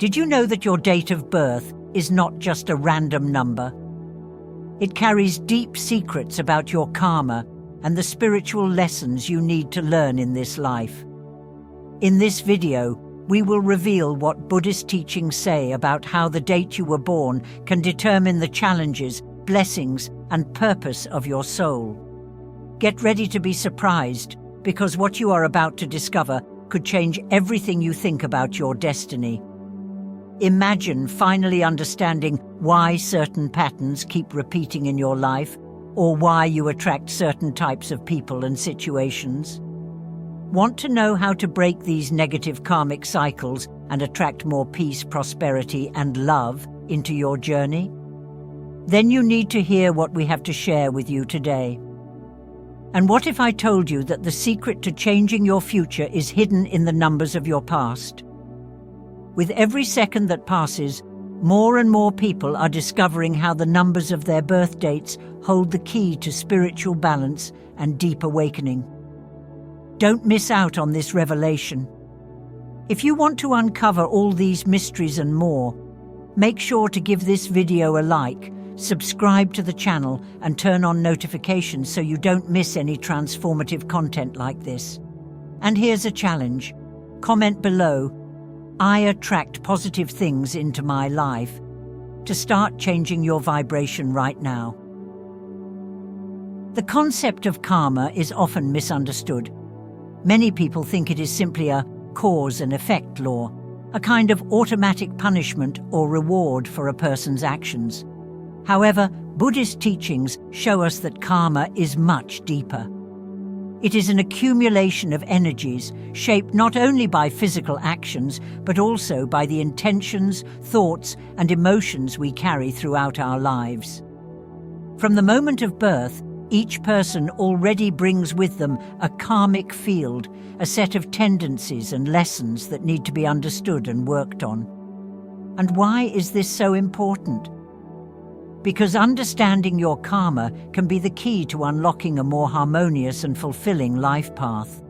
Did you know that your date of birth is not just a random number? It carries deep secrets about your karma and the spiritual lessons you need to learn in this life. In this video, we will reveal what Buddhist teachings say about how the date you were born can determine the challenges, blessings, and purpose of your soul. Get ready to be surprised, because what you are about to discover could change everything you think about your destiny. Imagine finally understanding why certain patterns keep repeating in your life, or why you attract certain types of people and situations. Want to know how to break these negative karmic cycles and attract more peace, prosperity, and love into your journey? Then you need to hear what we have to share with you today. And what if I told you that the secret to changing your future is hidden in the numbers of your past? With every second that passes, more and more people are discovering how the numbers of their birth dates hold the key to spiritual balance and deep awakening. Don't miss out on this revelation. If you want to uncover all these mysteries and more, make sure to give this video a like, subscribe to the channel, and turn on notifications so you don't miss any transformative content like this. And here's a challenge. Comment below, "I attract positive things into my life," to start changing your vibration right now. The concept of karma is often misunderstood. Many people think it is simply a cause and effect law, a kind of automatic punishment or reward for a person's actions. However, Buddhist teachings show us that karma is much deeper. It is an accumulation of energies shaped not only by physical actions, but also by the intentions, thoughts, and emotions we carry throughout our lives. From the moment of birth, each person already brings with them a karmic field, a set of tendencies and lessons that need to be understood and worked on. And why is this so important? Because understanding your karma can be the key to unlocking a more harmonious and fulfilling life path.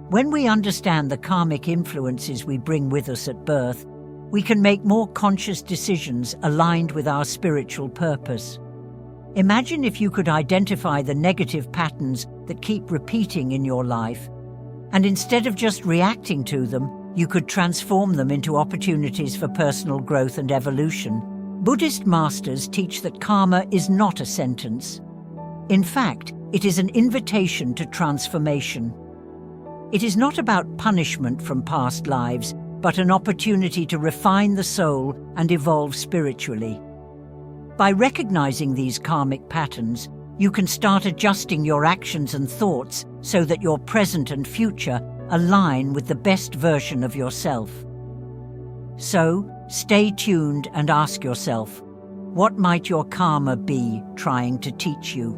When we understand the karmic influences we bring with us at birth, we can make more conscious decisions aligned with our spiritual purpose. Imagine if you could identify the negative patterns that keep repeating in your life, and instead of just reacting to them, you could transform them into opportunities for personal growth and evolution. Buddhist masters teach that karma is not a sentence. In fact, it is an invitation to transformation. It is not about punishment from past lives, but an opportunity to refine the soul and evolve spiritually. By recognizing these karmic patterns, you can start adjusting your actions and thoughts so that your present and future align with the best version of yourself. So, stay tuned and ask yourself, what might your karma be trying to teach you?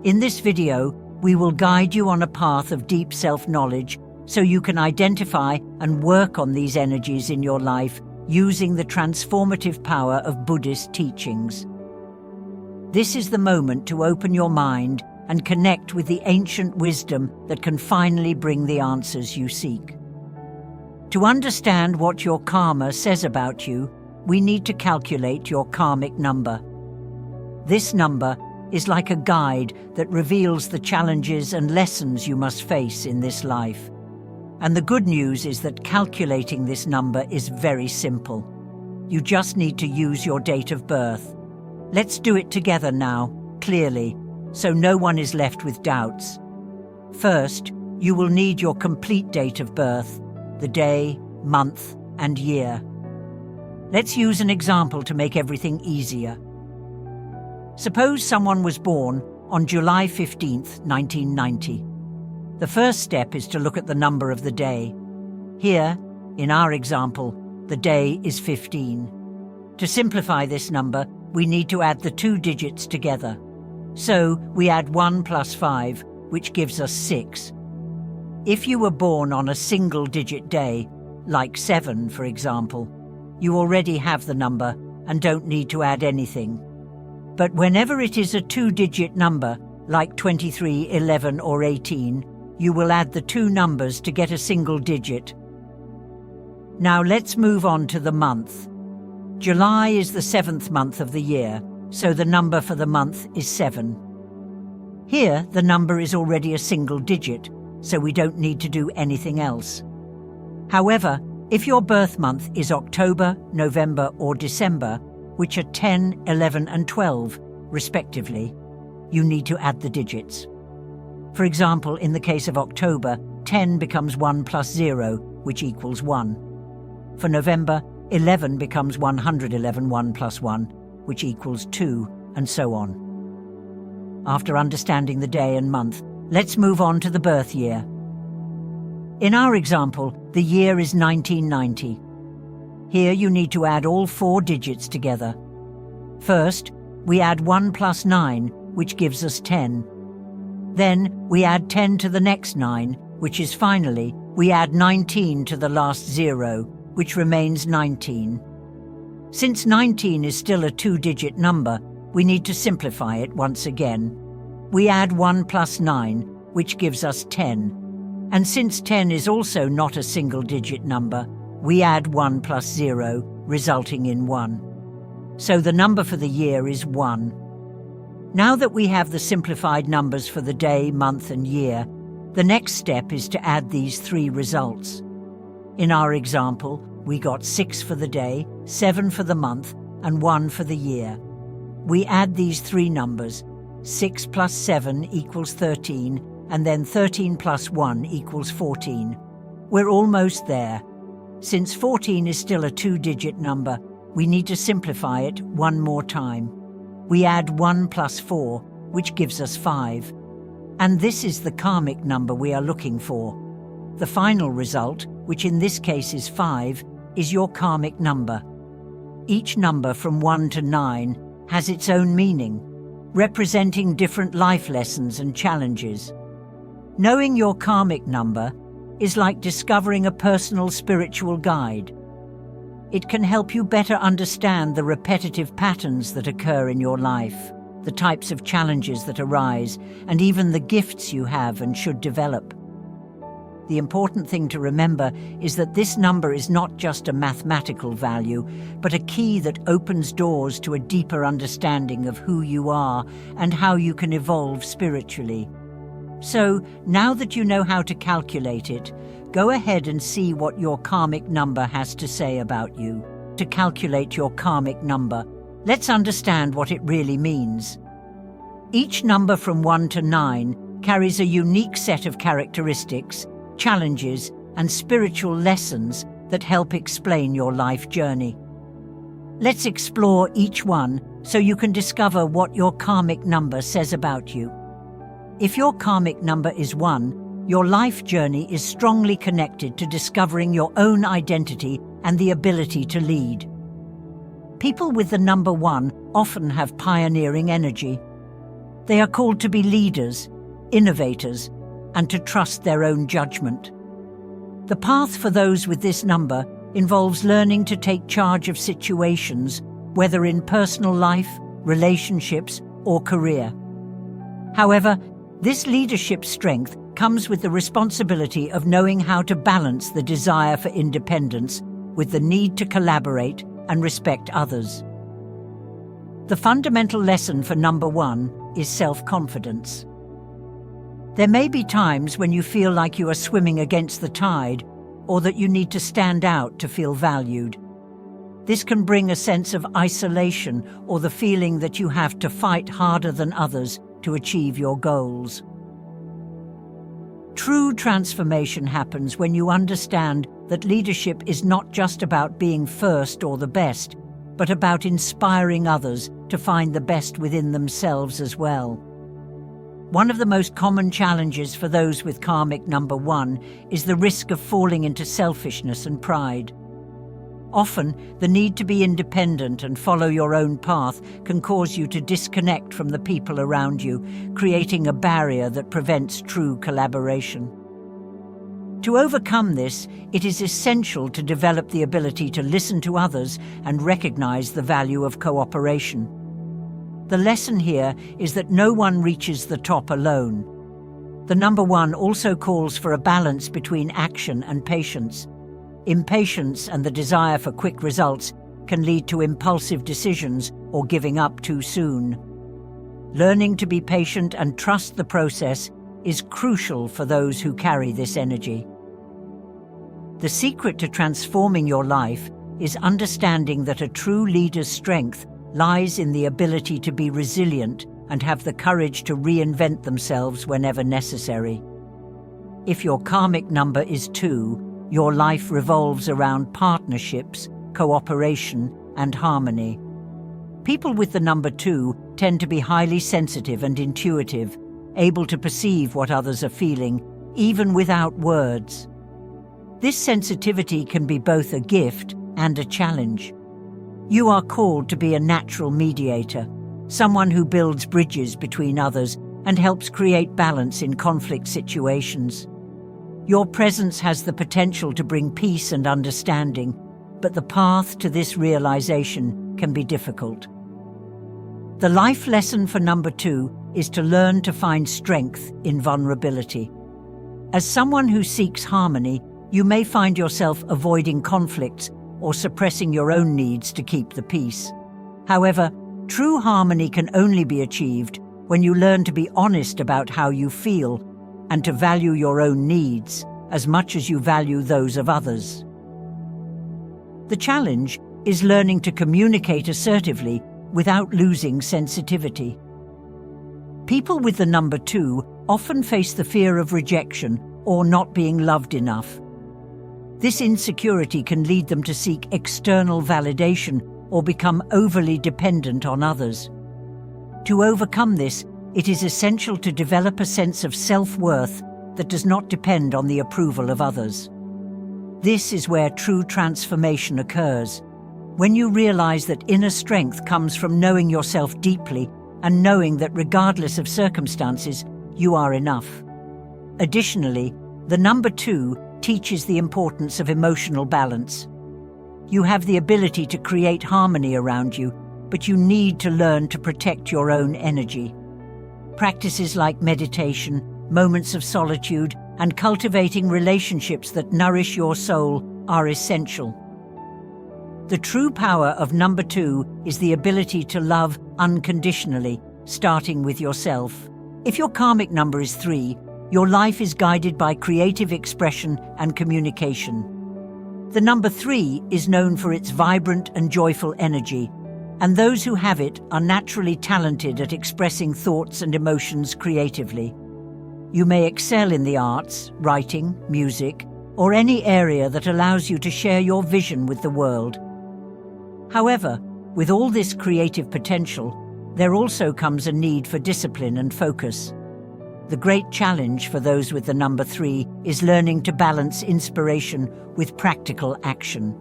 In this video, we will guide you on a path of deep self-knowledge so you can identify and work on these energies in your life using the transformative power of Buddhist teachings. This is the moment to open your mind and connect with the ancient wisdom that can finally bring the answers you seek. To understand what your karma says about you, we need to calculate your karmic number. This number is like a guide that reveals the challenges and lessons you must face in this life. And the good news is that calculating this number is very simple. You just need to use your date of birth. Let's do it together now, clearly, so no one is left with doubts. First, you will need your complete date of birth, the day, month, and year. Let's use an example to make everything easier. Suppose someone was born on July 15th, 1990. The first step is to look at the number of the day. Here, in our example, the day is 15. To simplify this number, we need to add the two digits together. So we add 1 plus 5, which gives us 6. If you were born on a single-digit day, like 7 for example, you already have the number and don't need to add anything. But whenever it is a two-digit number, like 23, 11 or 18, you will add the two numbers to get a single digit. Now let's move on to the month. July is the 7th month of the year, so the number for the month is 7. Here, the number is already a single digit, so we don't need to do anything else. However, if your birth month is October, November, or December, which are 10, 11, and 12, respectively, you need to add the digits. For example, in the case of October, 10 becomes 1 plus 0, which equals 1. For November, 11 becomes 111, 1 plus 1, which equals 2, and so on. After understanding the day and month, let's move on to the birth year. In our example, the year is 1990. Here you need to add all 4 digits together. First, we add 1 plus 9, which gives us 10. Then we add 10 to the next 9, which is finally, we add 19 to the last 0, which remains 19. Since 19 is still a 2-digit number, we need to simplify it once again. We add 1 plus 9, which gives us 10. And since 10 is also not a single-digit number, we add 1 plus 0, resulting in 1. So the number for the year is 1. Now that we have the simplified numbers for the day, month, and year, the next step is to add these 3 results. In our example, we got 6 for the day, 7 for the month, and 1 for the year. We add these 3 numbers. 6 plus 7 equals 13, and then 13 plus 1 equals 14. We're almost there. Since 14 is still a 2-digit number, we need to simplify it one more time. We add 1 plus 4, which gives us 5. And this is the karmic number we are looking for. The final result, which in this case is 5, is your karmic number. Each number from 1 to 9 has its own meaning, representing different life lessons and challenges. Knowing your karmic number is like discovering a personal spiritual guide. It can help you better understand the repetitive patterns that occur in your life, the types of challenges that arise, and even the gifts you have and should develop. The important thing to remember is that this number is not just a mathematical value, but a key that opens doors to a deeper understanding of who you are and how you can evolve spiritually. So, now that you know how to calculate it, go ahead and see what your karmic number has to say about you. To calculate your karmic number, let's understand what it really means. Each number from 1 to 9 carries a unique set of characteristics, challenges, and spiritual lessons that help explain your life journey. Let's explore each one so you can discover what your karmic number says about you. If your karmic number is 1, your life journey is strongly connected to discovering your own identity and the ability to lead. People with the number 1 often have pioneering energy. They are called to be leaders, innovators, and to trust their own judgment. The path for those with this number involves learning to take charge of situations, whether in personal life, relationships, or career. However, this leadership strength comes with the responsibility of knowing how to balance the desire for independence with the need to collaborate and respect others. The fundamental lesson for number 1 is self-confidence. There may be times when you feel like you are swimming against the tide, or that you need to stand out to feel valued. This can bring a sense of isolation or the feeling that you have to fight harder than others to achieve your goals. True transformation happens when you understand that leadership is not just about being first or the best, but about inspiring others to find the best within themselves as well. One of the most common challenges for those with karmic number 1 is the risk of falling into selfishness and pride. Often, the need to be independent and follow your own path can cause you to disconnect from the people around you, creating a barrier that prevents true collaboration. To overcome this, it is essential to develop the ability to listen to others and recognize the value of cooperation. The lesson here is that no one reaches the top alone. The number 1 also calls for a balance between action and patience. impatience and the desire for quick results can lead to impulsive decisions or giving up too soon. Learning to be patient and trust the process is crucial for those who carry this energy. The secret to transforming your life is understanding that a true leader's strength lies in the ability to be resilient and have the courage to reinvent themselves whenever necessary. If your karmic number is 2, your life revolves around partnerships, cooperation, and harmony. People with the number 2 tend to be highly sensitive and intuitive, able to perceive what others are feeling, even without words. This sensitivity can be both a gift and a challenge. You are called to be a natural mediator, someone who builds bridges between others and helps create balance in conflict situations. Your presence has the potential to bring peace and understanding, but the path to this realization can be difficult. The life lesson for number 2 is to learn to find strength in vulnerability. As someone who seeks harmony, you may find yourself avoiding conflicts or suppressing your own needs to keep the peace. However, true harmony can only be achieved when you learn to be honest about how you feel and to value your own needs as much as you value those of others. The challenge is learning to communicate assertively without losing sensitivity. People with the number 2 often face the fear of rejection or not being loved enough. This insecurity can lead them to seek external validation or become overly dependent on others. To overcome this, it is essential to develop a sense of self-worth that does not depend on the approval of others. This is where true transformation occurs, when you realize that inner strength comes from knowing yourself deeply and knowing that regardless of circumstances, you are enough. Additionally, the number 2 teaches the importance of emotional balance. You have the ability to create harmony around you, but you need to learn to protect your own energy. Practices like meditation, moments of solitude, and cultivating relationships that nourish your soul are essential. The true power of number 2 is the ability to love unconditionally, starting with yourself. If your karmic number is 3, your life is guided by creative expression and communication. The number 3 is known for its vibrant and joyful energy, and those who have it are naturally talented at expressing thoughts and emotions creatively. You may excel in the arts, writing, music, or any area that allows you to share your vision with the world. However, with all this creative potential, there also comes a need for discipline and focus. The great challenge for those with the number 3 is learning to balance inspiration with practical action.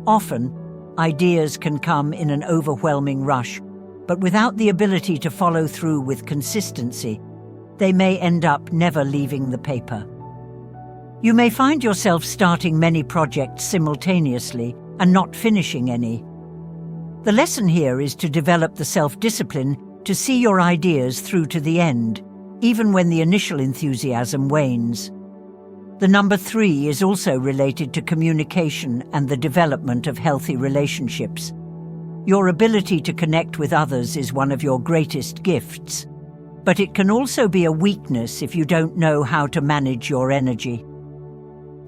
Often, ideas can come in an overwhelming rush, but without the ability to follow through with consistency, they may end up never leaving the paper. You may find yourself starting many projects simultaneously and not finishing any. The lesson here is to develop the self-discipline to see your ideas through to the end, even when the initial enthusiasm wanes. The number 3 is also related to communication and the development of healthy relationships. Your ability to connect with others is one of your greatest gifts, but it can also be a weakness if you don't know how to manage your energy.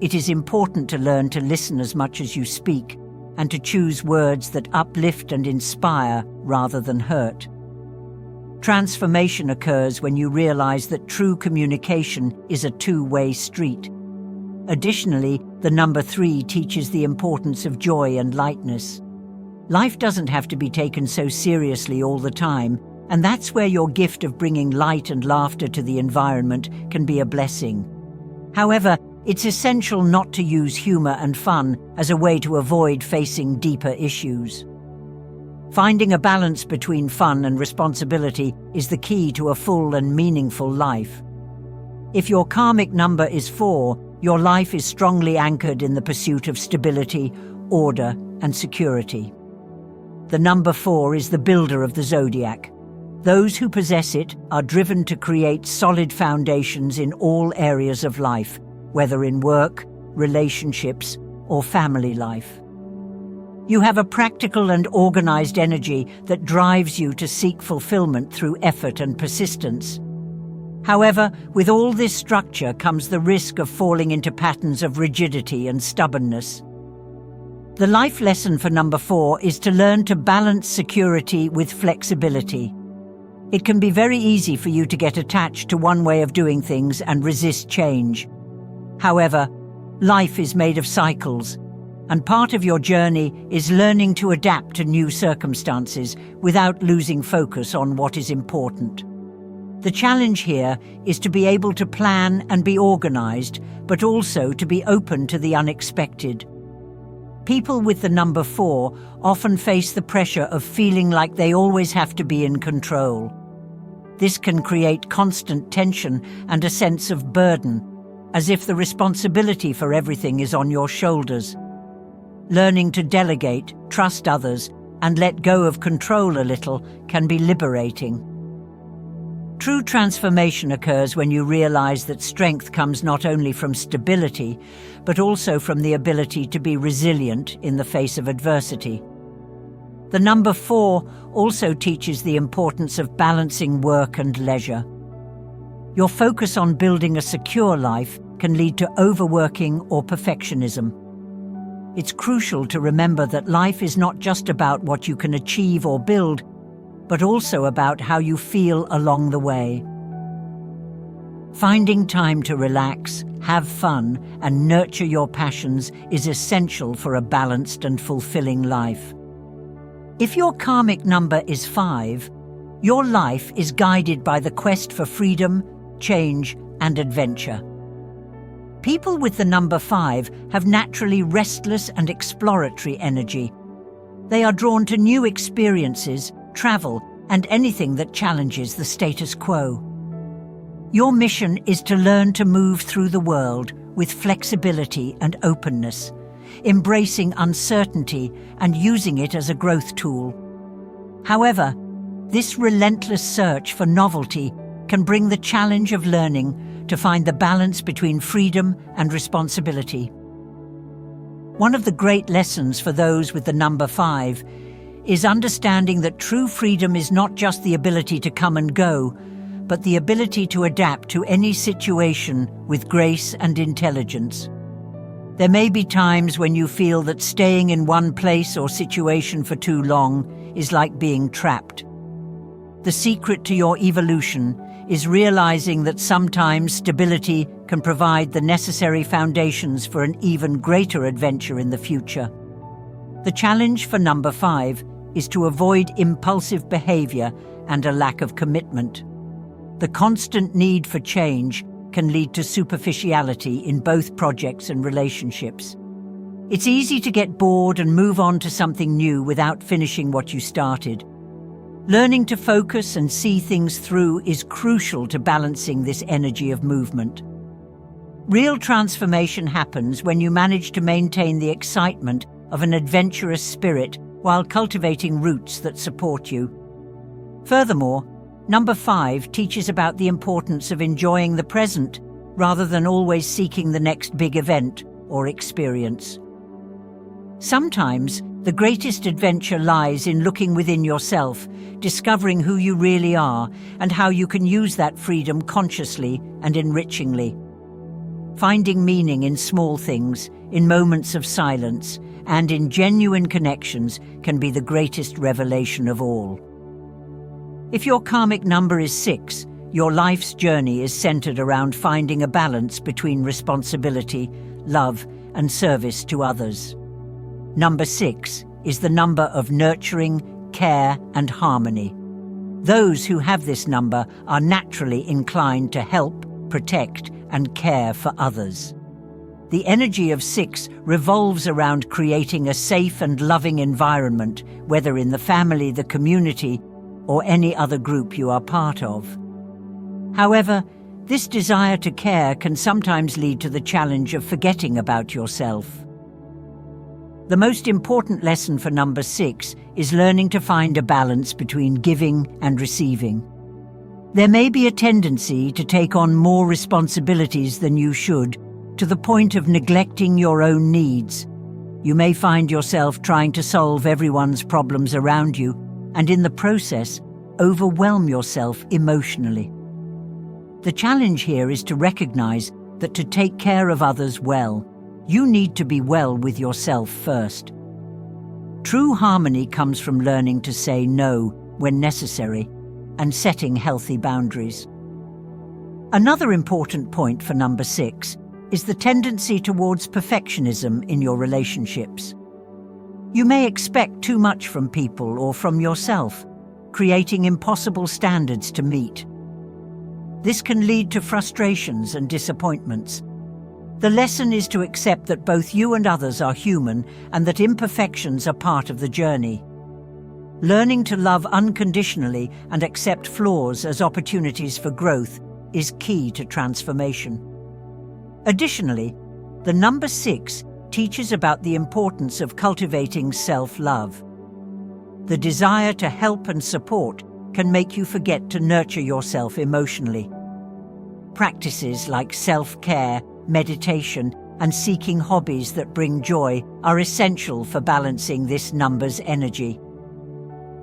It is important to learn to listen as much as you speak and to choose words that uplift and inspire rather than hurt. Transformation occurs when you realize that true communication is a two-way street. Additionally, the number 3 teaches the importance of joy and lightness. Life doesn't have to be taken so seriously all the time, and that's where your gift of bringing light and laughter to the environment can be a blessing. However, it's essential not to use humor and fun as a way to avoid facing deeper issues. Finding a balance between fun and responsibility is the key to a full and meaningful life. If your karmic number is 4, your life is strongly anchored in the pursuit of stability, order, and security. The number 4 is the builder of the zodiac. Those who possess it are driven to create solid foundations in all areas of life, whether in work, relationships, or family life. You have a practical and organized energy that drives you to seek fulfillment through effort and persistence. However, with all this structure comes the risk of falling into patterns of rigidity and stubbornness. The life lesson for number 4 is to learn to balance security with flexibility. It can be very easy for you to get attached to one way of doing things and resist change. However, life is made of cycles, and part of your journey is learning to adapt to new circumstances without losing focus on what is important. The challenge here is to be able to plan and be organized, but also to be open to the unexpected. People with the number 4 often face the pressure of feeling like they always have to be in control. This can create constant tension and a sense of burden, as if the responsibility for everything is on your shoulders. Learning to delegate, trust others, and let go of control a little can be liberating. True transformation occurs when you realize that strength comes not only from stability, but also from the ability to be resilient in the face of adversity. The number 4 also teaches the importance of balancing work and leisure. Your focus on building a secure life can lead to overworking or perfectionism. It's crucial to remember that life is not just about what you can achieve or build, but also about how you feel along the way. Finding time to relax, have fun, and nurture your passions is essential for a balanced and fulfilling life. If your karmic number is 5, your life is guided by the quest for freedom, change, and adventure. People with the number 5 have naturally restless and exploratory energy. They are drawn to new experiences, travel, and anything that challenges the status quo. Your mission is to learn to move through the world with flexibility and openness, embracing uncertainty and using it as a growth tool. However, this relentless search for novelty can bring the challenge of learning to find the balance between freedom and responsibility. One of the great lessons for those with the number 5 is understanding that true freedom is not just the ability to come and go, but the ability to adapt to any situation with grace and intelligence. There may be times when you feel that staying in one place or situation for too long is like being trapped. The secret to your evolution is realizing that sometimes stability can provide the necessary foundations for an even greater adventure in the future. The challenge for number 5 is to avoid impulsive behavior and a lack of commitment. The constant need for change can lead to superficiality in both projects and relationships. It's easy to get bored and move on to something new without finishing what you started. Learning to focus and see things through is crucial to balancing this energy of movement. Real transformation happens when you manage to maintain the excitement of an adventurous spirit while cultivating roots that support you. Furthermore, number 5 teaches about the importance of enjoying the present rather than always seeking the next big event or experience. Sometimes, the greatest adventure lies in looking within yourself, discovering who you really are and how you can use that freedom consciously and enrichingly. Finding meaning in small things, in moments of silence, and in genuine connections can be the greatest revelation of all. If your karmic number is 6, your life's journey is centered around finding a balance between responsibility, love, and service to others. Number 6 is the number of nurturing, care, and harmony. Those who have this number are naturally inclined to help, protect, and care for others. The energy of 6 revolves around creating a safe and loving environment, whether in the family, the community, or any other group you are part of. However, this desire to care can sometimes lead to the challenge of forgetting about yourself. The most important lesson for number 6 is learning to find a balance between giving and receiving. There may be a tendency to take on more responsibilities than you should, to the point of neglecting your own needs, You may find yourself trying to solve everyone's problems around you, and in the process, overwhelm yourself emotionally. The challenge here is to recognize that to take care of others well, you need to be well with yourself first. True harmony comes from learning to say no when necessary and setting healthy boundaries. Another important point for number 6 is the tendency towards perfectionism in your relationships. You may expect too much from people or from yourself, creating impossible standards to meet. This can lead to frustrations and disappointments. The lesson is to accept that both you and others are human and that imperfections are part of the journey. Learning to love unconditionally and accept flaws as opportunities for growth is key to transformation. Additionally, the number 6 teaches about the importance of cultivating self-love. The desire to help and support can make you forget to nurture yourself emotionally. Practices like self-care, meditation, and seeking hobbies that bring joy are essential for balancing this number's energy.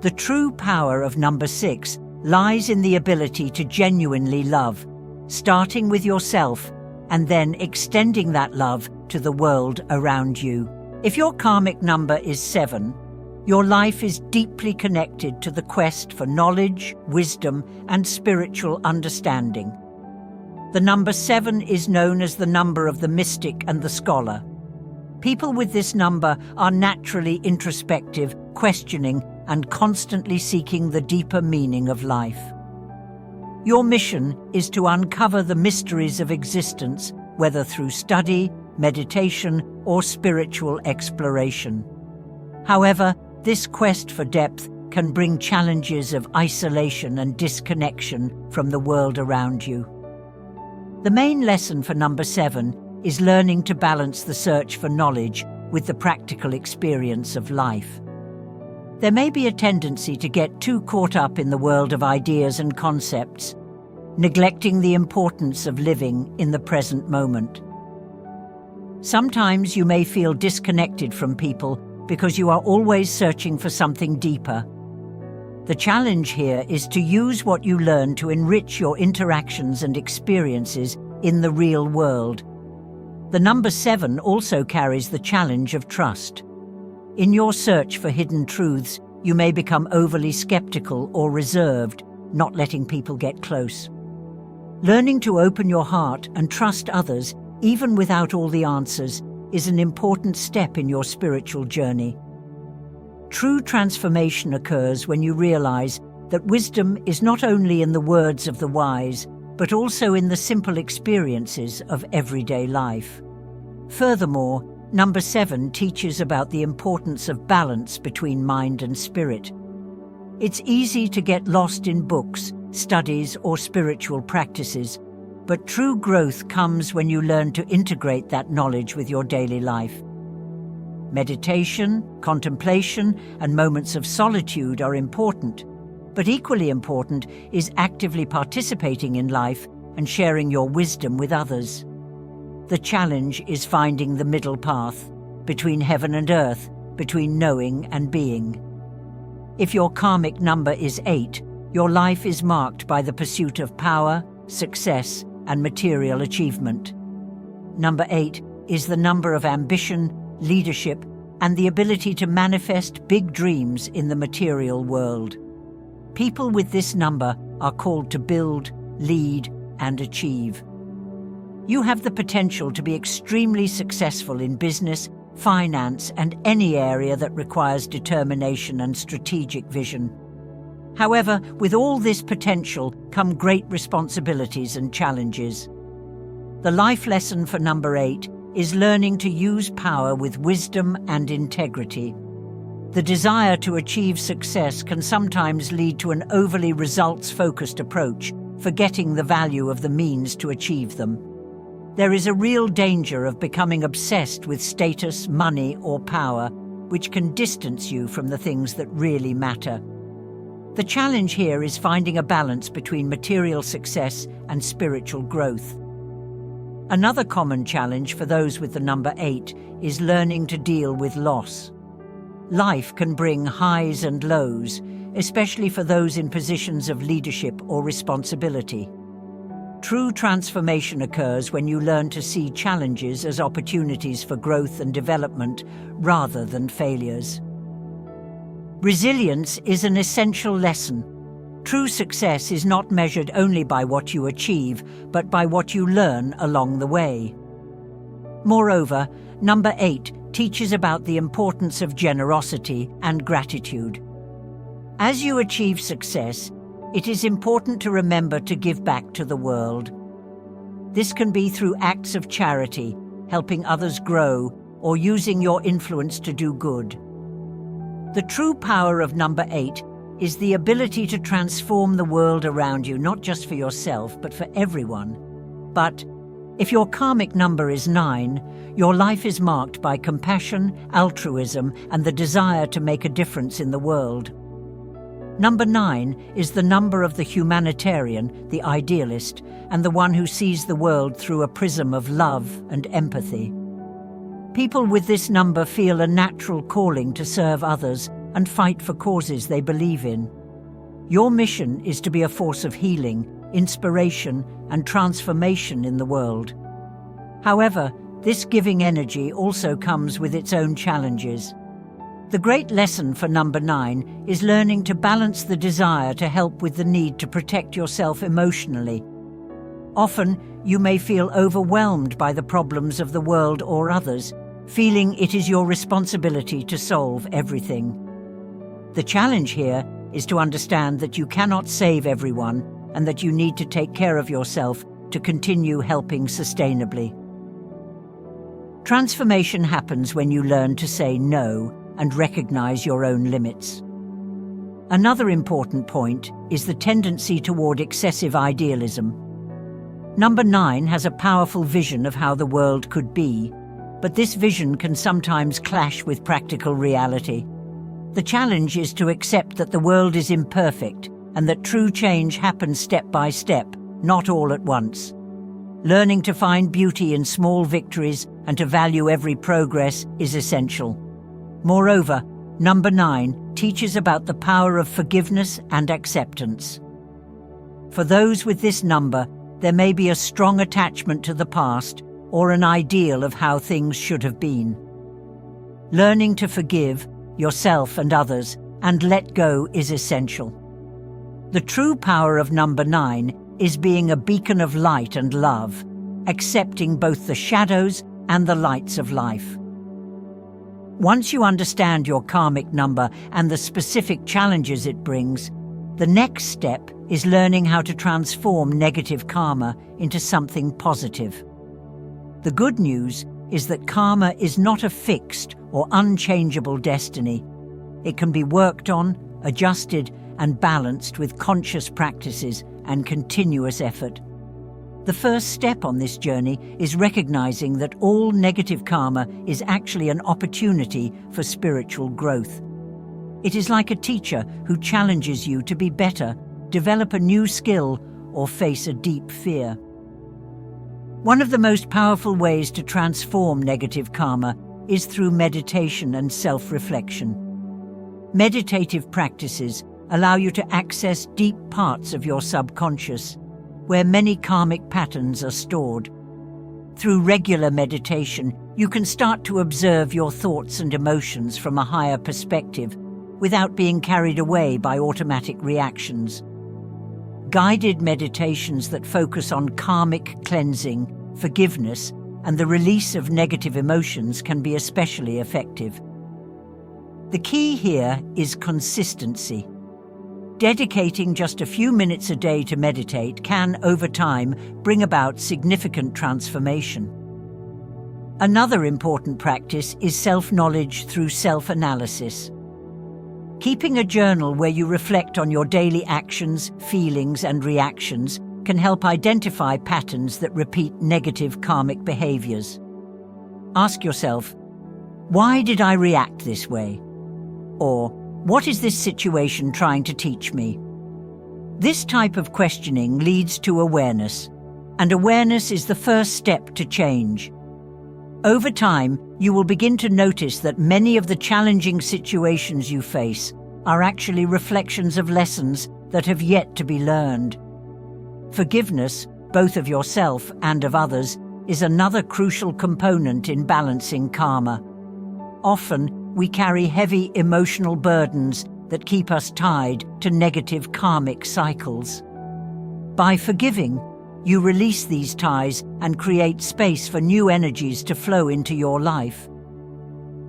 The true power of number 6 lies in the ability to genuinely love, starting with yourself and then extending that love to the world around you. If your karmic number is 7, your life is deeply connected to the quest for knowledge, wisdom, and spiritual understanding. The number 7 is known as the number of the mystic and the scholar. People with this number are naturally introspective, questioning, and constantly seeking the deeper meaning of life. Your mission is to uncover the mysteries of existence, whether through study, meditation, or spiritual exploration. However, this quest for depth can bring challenges of isolation and disconnection from the world around you. The main lesson for number 7 is learning to balance the search for knowledge with the practical experience of life. There may be a tendency to get too caught up in the world of ideas and concepts, neglecting the importance of living in the present moment. Sometimes you may feel disconnected from people because you are always searching for something deeper. The challenge here is to use what you learn to enrich your interactions and experiences in the real world. The number 7 also carries the challenge of trust. In your search for hidden truths, you may become overly skeptical or reserved, not letting people get close. Learning to open your heart and trust others, even without all the answers, is an important step in your spiritual journey. True transformation occurs when you realize that wisdom is not only in the words of the wise, but also in the simple experiences of everyday life. Furthermore, number 7 teaches about the importance of balance between mind and spirit. It's easy to get lost in books, studies, or spiritual practices, but true growth comes when you learn to integrate that knowledge with your daily life. Meditation, contemplation, and moments of solitude are important, but equally important is actively participating in life and sharing your wisdom with others. The challenge is finding the middle path between heaven and earth, between knowing and being. If your karmic number is 8, your life is marked by the pursuit of power, success, and material achievement. Number 8 is the number of ambition, leadership, and the ability to manifest big dreams in the material world. People with this number are called to build, lead, and achieve. You have the potential to be extremely successful in business, finance, and any area that requires determination and strategic vision. However, with all this potential come great responsibilities and challenges. The life lesson for number 8 is learning to use power with wisdom and integrity. The desire to achieve success can sometimes lead to an overly results-focused approach, forgetting the value of the means to achieve them. There is a real danger of becoming obsessed with status, money, or power, which can distance you from the things that really matter. The challenge here is finding a balance between material success and spiritual growth. Another common challenge for those with the number 8 is learning to deal with loss. Life can bring highs and lows, especially for those in positions of leadership or responsibility. True transformation occurs when you learn to see challenges as opportunities for growth and development rather than failures. Resilience is an essential lesson. True success is not measured only by what you achieve, but by what you learn along the way. Moreover, number 8 teaches about the importance of generosity and gratitude. As you achieve success, it is important to remember to give back to the world. This can be through acts of charity, helping others grow, or using your influence to do good. The true power of number 8 is the ability to transform the world around you, not just for yourself, but for everyone. But if your karmic number is 9, your life is marked by compassion, altruism, and the desire to make a difference in the world. Number 9 is the number of the humanitarian, the idealist, and the one who sees the world through a prism of love and empathy. People with this number feel a natural calling to serve others and fight for causes they believe in. Your mission is to be a force of healing, inspiration, and transformation in the world. However, this giving energy also comes with its own challenges. The great lesson for number 9 is learning to balance the desire to help with the need to protect yourself emotionally. Often, you may feel overwhelmed by the problems of the world or others, feeling it is your responsibility to solve everything. The challenge here is to understand that you cannot save everyone and that you need to take care of yourself to continue helping sustainably. Transformation happens when you learn to say no and recognize your own limits. Another important point is the tendency toward excessive idealism. Number 9 has a powerful vision of how the world could be, but this vision can sometimes clash with practical reality. The challenge is to accept that the world is imperfect and that true change happens step by step, not all at once. Learning to find beauty in small victories and to value every progress is essential. Moreover, number 9 teaches about the power of forgiveness and acceptance. For those with this number, there may be a strong attachment to the past or an ideal of how things should have been. Learning to forgive yourself and others and let go is essential. The true power of number 9 is being a beacon of light and love, accepting both the shadows and the lights of life. Once you understand your karmic number and the specific challenges it brings, the next step is learning how to transform negative karma into something positive. The good news is that karma is not a fixed or unchangeable destiny. It can be worked on, adjusted, and balanced with conscious practices and continuous effort. The first step on this journey is recognizing that all negative karma is actually an opportunity for spiritual growth. It is like a teacher who challenges you to be better, develop a new skill, or face a deep fear. One of the most powerful ways to transform negative karma is through meditation and self-reflection. Meditative practices allow you to access deep parts of your subconscious, where many karmic patterns are stored. Through regular meditation, you can start to observe your thoughts and emotions from a higher perspective without being carried away by automatic reactions. Guided meditations that focus on karmic cleansing, forgiveness, and the release of negative emotions can be especially effective. The key here is consistency. Dedicating just a few minutes a day to meditate can, over time, bring about significant transformation. Another important practice is self-knowledge through self-analysis. Keeping a journal where you reflect on your daily actions, feelings, and reactions can help identify patterns that repeat negative karmic behaviors. Ask yourself, why did I react this way? Or, what is this situation trying to teach me? This type of questioning leads to awareness. And awareness is the first step to change. Over time, you will begin to notice that many of the challenging situations you face are actually reflections of lessons that have yet to be learned. Forgiveness, both of yourself and of others, is another crucial component in balancing karma. Often, we carry heavy emotional burdens that keep us tied to negative karmic cycles. By forgiving, you release these ties and create space for new energies to flow into your life.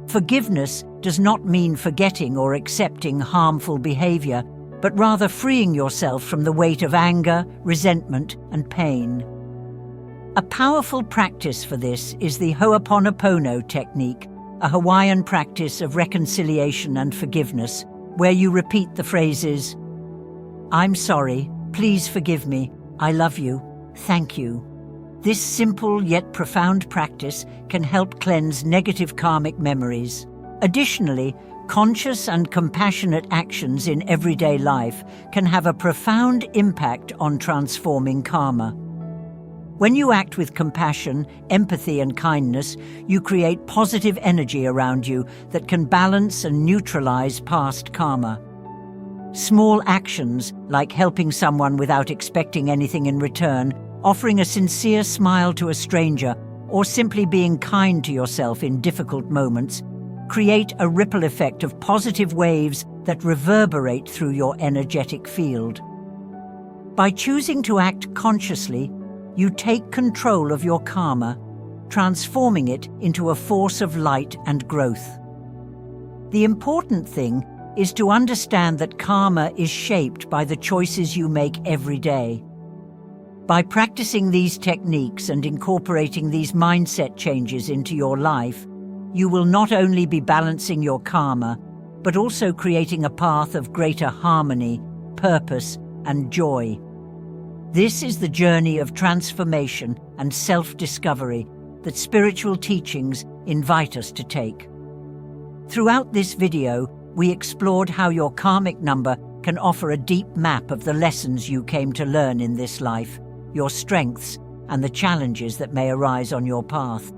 Forgiveness does not mean forgetting or accepting harmful behavior, but rather freeing yourself from the weight of anger, resentment, and pain. A powerful practice for this is the Ho'oponopono technique, a Hawaiian practice of reconciliation and forgiveness, where you repeat the phrases, "I'm sorry, please forgive me, I love you, thank you." This simple yet profound practice can help cleanse negative karmic memories. Additionally, conscious and compassionate actions in everyday life can have a profound impact on transforming karma. When you act with compassion, empathy, and kindness, you create positive energy around you that can balance and neutralize past karma. Small actions, like helping someone without expecting anything in return, offering a sincere smile to a stranger, or simply being kind to yourself in difficult moments, create a ripple effect of positive waves that reverberate through your energetic field. By choosing to act consciously, you take control of your karma, transforming it into a force of light and growth. The important thing is to understand that karma is shaped by the choices you make every day. By practicing these techniques and incorporating these mindset changes into your life, you will not only be balancing your karma, but also creating a path of greater harmony, purpose, and joy. This is the journey of transformation and self-discovery that spiritual teachings invite us to take. Throughout this video, we explored how your karmic number can offer a deep map of the lessons you came to learn in this life, your strengths, and the challenges that may arise on your path.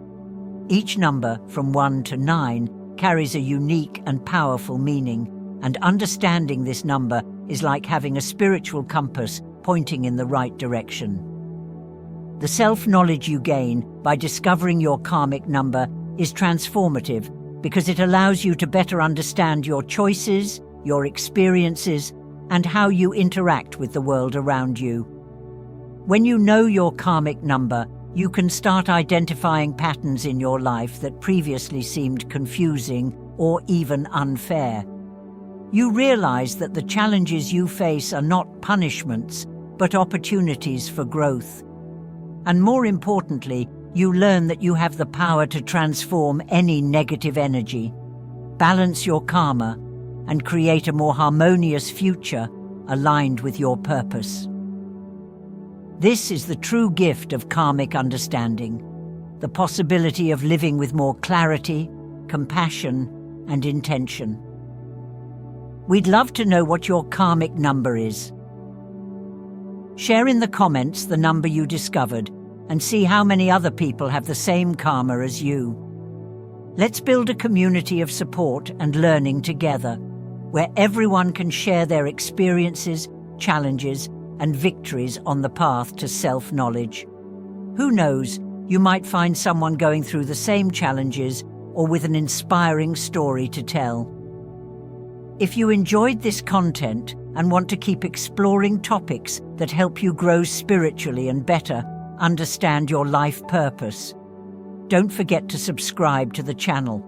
Each number, from 1 to 9, carries a unique and powerful meaning, and understanding this number is like having a spiritual compass pointing in the right direction. The self-knowledge you gain by discovering your karmic number is transformative because it allows you to better understand your choices, your experiences, and how you interact with the world around you. When you know your karmic number, you can start identifying patterns in your life that previously seemed confusing or even unfair. You realize that the challenges you face are not punishments, but opportunities for growth. And more importantly, you learn that you have the power to transform any negative energy, balance your karma, and create a more harmonious future aligned with your purpose. This is the true gift of karmic understanding, the possibility of living with more clarity, compassion, and intention. We'd love to know what your karmic number is. Share in the comments the number you discovered and see how many other people have the same karma as you. Let's build a community of support and learning together, where everyone can share their experiences, challenges, and victories on the path to self-knowledge. Who knows, you might find someone going through the same challenges or with an inspiring story to tell. If you enjoyed this content and want to keep exploring topics that help you grow spiritually and better understand your life purpose, don't forget to subscribe to the channel.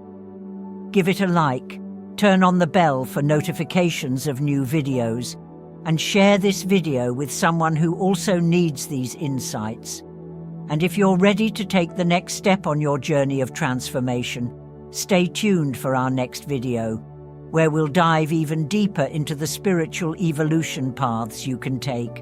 Give it a like, turn on the bell for notifications of new videos, and share this video with someone who also needs these insights. And if you're ready to take the next step on your journey of transformation, stay tuned for our next video, where we'll dive even deeper into the spiritual evolution paths you can take.